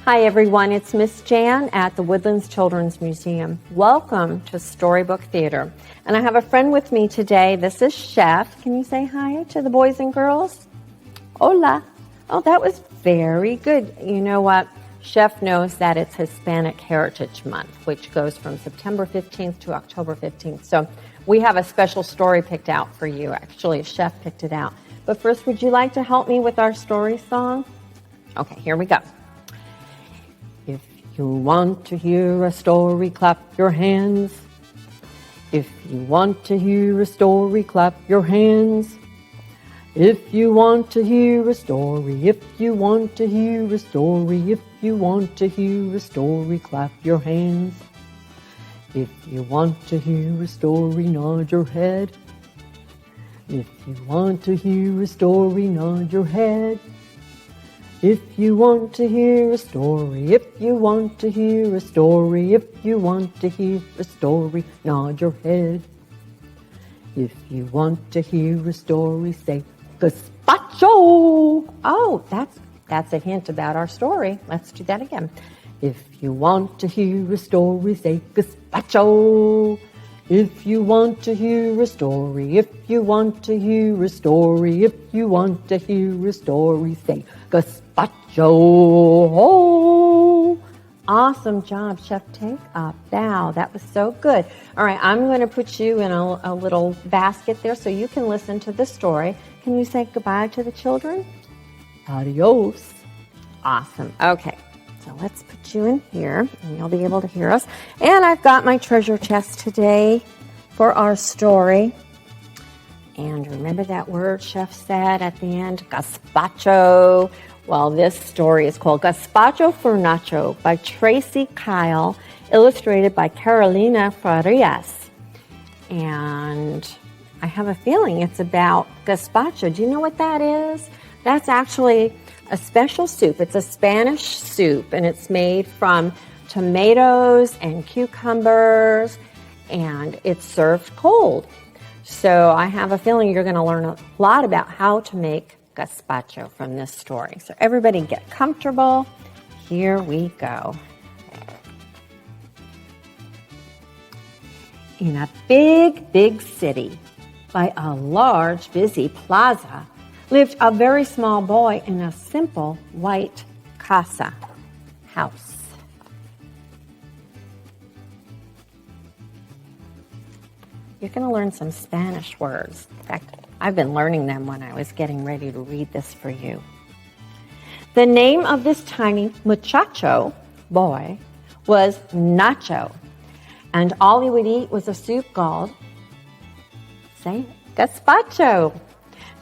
Hi everyone, it's Miss Jan at the Woodlands Children's Museum. Welcome to Storybook Theatre. And I have a friend with me today. This is Chef. Can you say hi to the boys and girls? Hola. Oh, that was very good. You know what? Chef knows that it's Hispanic Heritage Month, which goes from September 15th to October 15th. So we have a special story picked out for you. Actually, Chef picked it out. But first, would you like to help me with our story song? Okay, here we go. If you want to hear a story, clap your hands. If you want to hear a story, clap your hands. If you want to hear a story, if you want to hear a story, if you want to hear a story, clap your hands. If you want to hear a story, nod your head. If you want to hear a story, nod your head. If you want to hear a story, if you want to hear a story, if you want to hear a story, nod your head. If you want to hear a story, say Gazpacho. Oh, that's a hint about our story. Let's do that again. If you want to hear a story, say Gazpacho. If you want to hear a story, if you want to hear a story, if you want to hear a story, say Gazpacho. Awesome job, Chef. Take a bow. That was so good. All right, I'm going to put you in a little basket there so you can listen to the story. Can you say goodbye to the children? Adios. Awesome. Okay. So let's put you in here, and you'll be able to hear us. And I've got my treasure chest today for our story. And remember that word Chef said at the end, Gazpacho. Well, this story is called Gazpacho for Nacho by Tracey C, illustrated by Carolina Farias. And I have a feeling it's about gazpacho. Do you know what that is? That's actually a special soup. It's a Spanish soup, and it's made from tomatoes and cucumbers, and it's served cold. So I have a feeling you're going to learn a lot about how to make gazpacho from this story. So everybody get comfortable. Here we go. In a big, big city, by a large, busy plaza, lived a very small boy in a simple white casa, house. You're going to learn some Spanish words. In fact, I've been learning them when I was getting ready to read this for you. The name of this tiny muchacho, boy, was Nacho, and all he would eat was a soup called, say, gazpacho.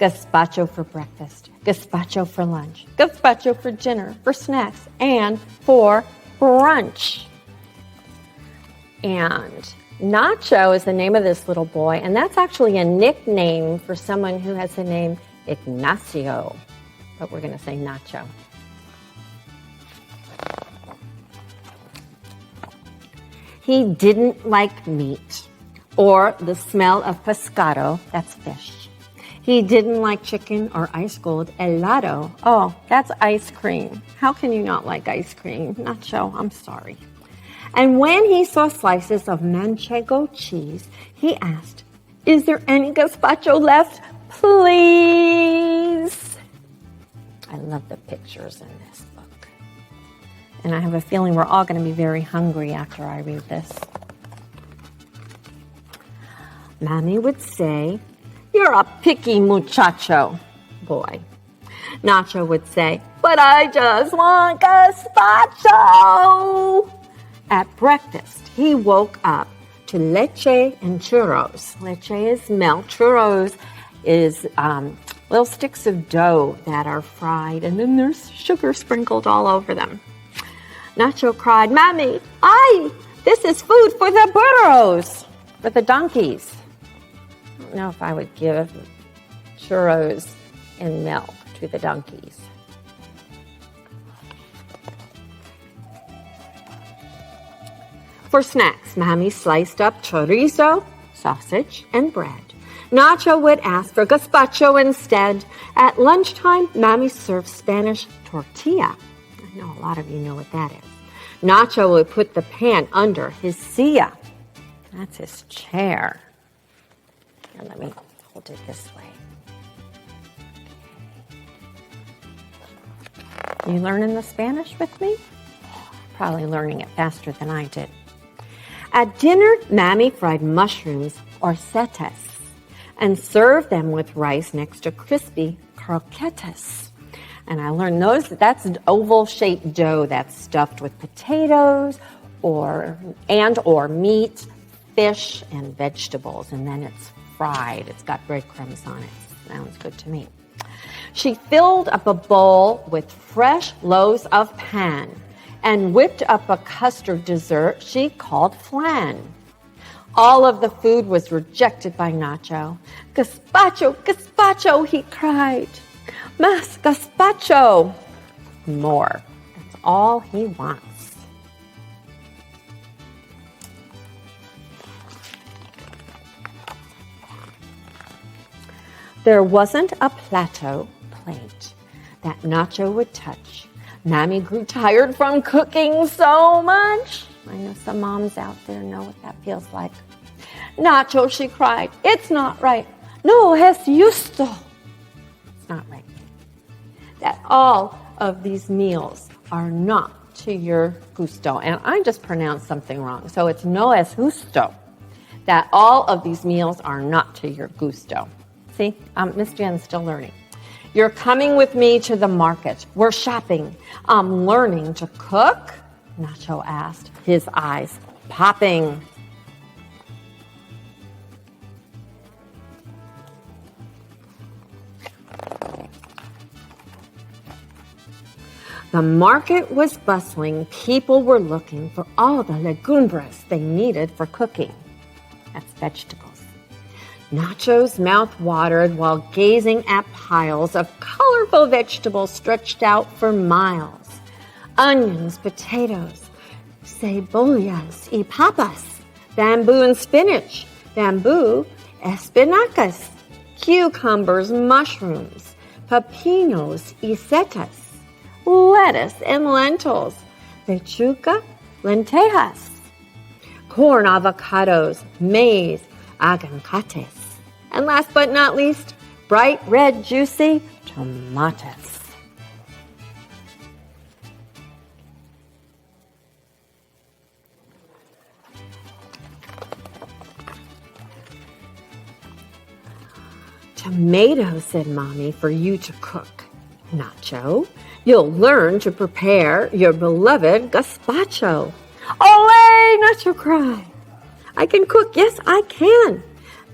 Gazpacho for breakfast, gazpacho for lunch, gazpacho for dinner, for snacks, and for brunch. And Nacho is the name of this little boy, and that's actually a nickname for someone who has the name Ignacio, but we're going to say Nacho. He didn't like meat or the smell of pescado, that's fish. He didn't like chicken or ice cold helado. Oh, that's ice cream. How can you not like ice cream? Nacho, I'm sorry. And when he saw slices of manchego cheese, he asked, "Is there any gazpacho left, please?" I love the pictures in this book. And I have a feeling we're all going to be very hungry after I read this. Mommy would say, "You're a picky muchacho, boy." Nacho would say, "But I just want gazpacho." At breakfast, he woke up to leche and churros. Leche is milk. Churros is little sticks of dough that are fried, and then there's sugar sprinkled all over them. Nacho cried, "Mommy, this is food for the burros, for the donkeys." I don't know if I would give churros and milk to the donkeys. For snacks, Mommy sliced up chorizo, sausage, and bread. Nacho would ask for gazpacho instead. At lunchtime, Mommy served Spanish tortilla. I know a lot of you know what that is. Nacho would put the pan under his silla. That's his chair. Here, let me hold it this way. You learning the Spanish with me? Probably learning it faster than I did. At dinner, Mammy fried mushrooms or setas and served them with rice next to crispy croquetas. And I learned that's an oval-shaped dough that's stuffed with potatoes or meat, fish, and vegetables. And then it's fried. It's got breadcrumbs on it. Sounds good to me. She filled up a bowl with fresh loaves of pan and whipped up a custard dessert she called flan. All of the food was rejected by Nacho. "Gazpacho, gazpacho," he cried. "Más gazpacho." More. That's all he wants. There wasn't a plate that Nacho would touch. Mammy grew tired from cooking so much. I know some moms out there know what that feels like. "Nacho," she cried, "it's not right. No es justo." It's not right. That all of these meals are not to your gusto. And I just pronounced something wrong. So it's no es justo. That all of these meals are not to your gusto. See, Miss Jen's still learning. "You're coming with me to the market. We're shopping. I'm learning to cook?" Nacho asked, his eyes popping. The market was bustling. People were looking for all the legumbres they needed for cooking. That's vegetables. Nacho's mouth watered while gazing at piles of colorful vegetables stretched out for miles. Onions, potatoes, cebollas y papas, bamboo and spinach, bamboo, espinacas, cucumbers, mushrooms, pepinos y setas, lettuce and lentils, lechuga, lentejas, corn, avocados, maize, aguacates, and last but not least, bright red juicy tomatoes. "Tomatoes," said Mommy, "for you to cook. Nacho, you'll learn to prepare your beloved gazpacho." "Olé!" Nacho cried. "I can cook, yes, I can."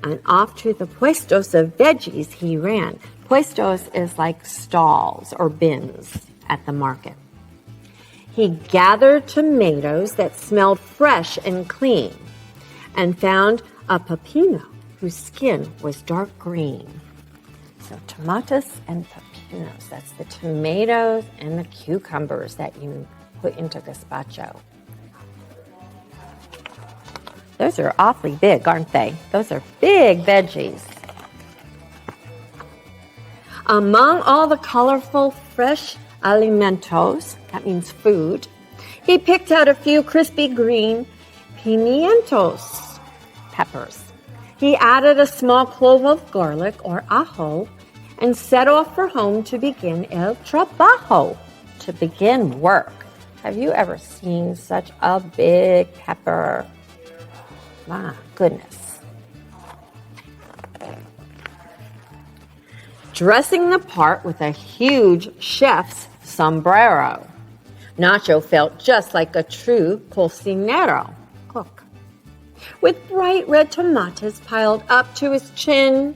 And off to the puestos of veggies he ran. Puestos is like stalls or bins at the market. He gathered tomatoes that smelled fresh and clean and found a pepino whose skin was dark green. So tomatoes and pepinos, that's the tomatoes and the cucumbers that you put into gazpacho. Those are awfully big, aren't they? Those are big veggies. Among all the colorful, fresh alimentos, that means food, he picked out a few crispy green pimientos, peppers. He added a small clove of garlic or ajo and set off for home to begin el trabajo, to begin work. Have you ever seen such a big pepper? My goodness. Dressing the part with a huge chef's sombrero, Nacho felt just like a true cocinero, cook. With bright red tomatoes piled up to his chin,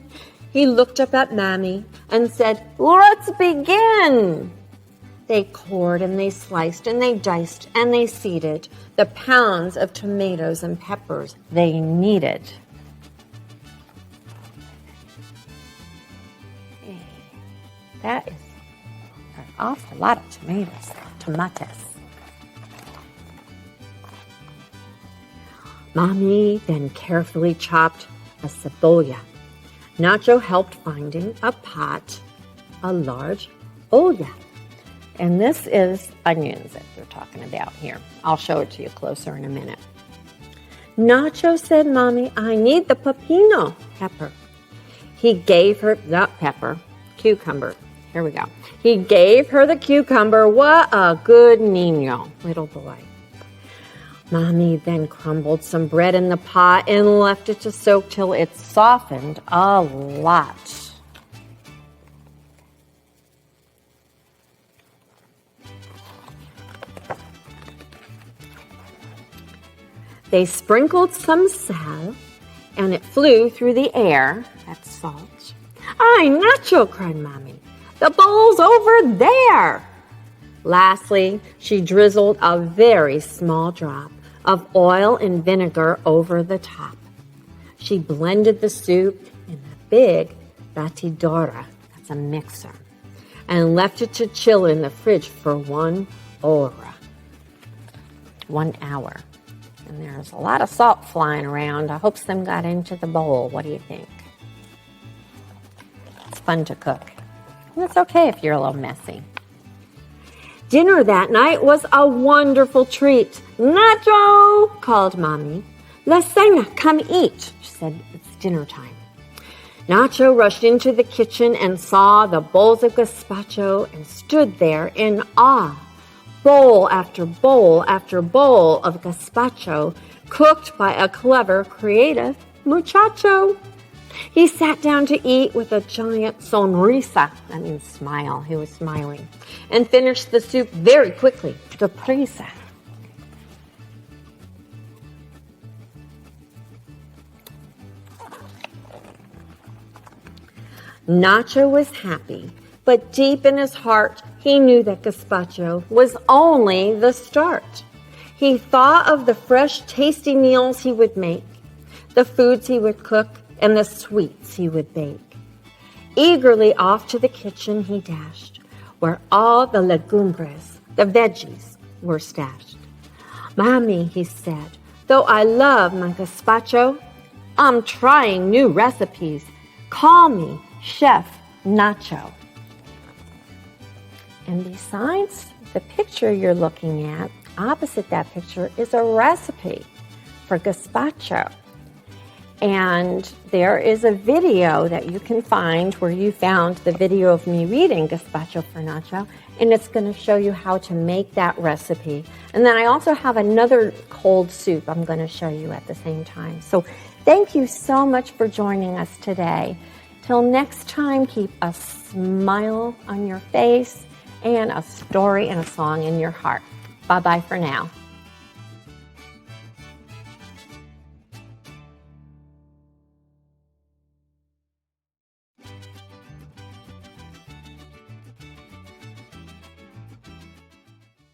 he looked up at Mammy and said, "Let's begin." They cored and they sliced and they diced and they seeded the pounds of tomatoes and peppers they needed. That is an awful lot of tomatoes. Mommy then carefully chopped a cebolla. Nacho helped finding a pot, a large olla. And this is onions that they're talking about here. I'll show it to you closer in a minute. Nacho said, Mommy, I need the pepino pepper. He gave her the cucumber. Here we go. He gave her the cucumber. What a good niño, little boy. Mommy then crumbled some bread in the pot and left it to soak till it softened a lot. They sprinkled some sal, and it flew through the air. That's salt. Ay, Nacho, cried Mommy. The bowl's over there. Lastly, she drizzled a very small drop of oil and vinegar over the top. She blended the soup in a big batidora, that's a mixer, and left it to chill in the fridge for 1 hour. 1 hour. And there's a lot of salt flying around. I hope some got into the bowl. What do you think? It's fun to cook. And it's okay if you're a little messy. Dinner that night was a wonderful treat. Nacho, called Mommy. La cena, come eat. She said, it's dinner time. Nacho rushed into the kitchen and saw the bowls of gazpacho and stood there in awe. Bowl after bowl after bowl of gazpacho cooked by a clever, creative muchacho. He sat down to eat with a giant sonrisa, that means smile, he was smiling, and finished the soup very quickly, deprisa. Nacho was happy, but deep in his heart, he knew that gazpacho was only the start. He thought of the fresh, tasty meals he would make, the foods he would cook, and the sweets he would bake. Eagerly off to the kitchen he dashed, where all the legumbres, the veggies, were stashed. Mommy, he said, though I love my gazpacho, I'm trying new recipes. Call me Chef Nacho. And besides the picture you're looking at, opposite that picture is a recipe for gazpacho. And there is a video that you can find where you found the video of me reading Gazpacho for Nacho, and it's going to show you how to make that recipe. And then I also have another cold soup I'm going to show you at the same time. So thank you so much for joining us today. Till next time, keep a smile on your face and a story and a song in your heart. Bye-bye for now.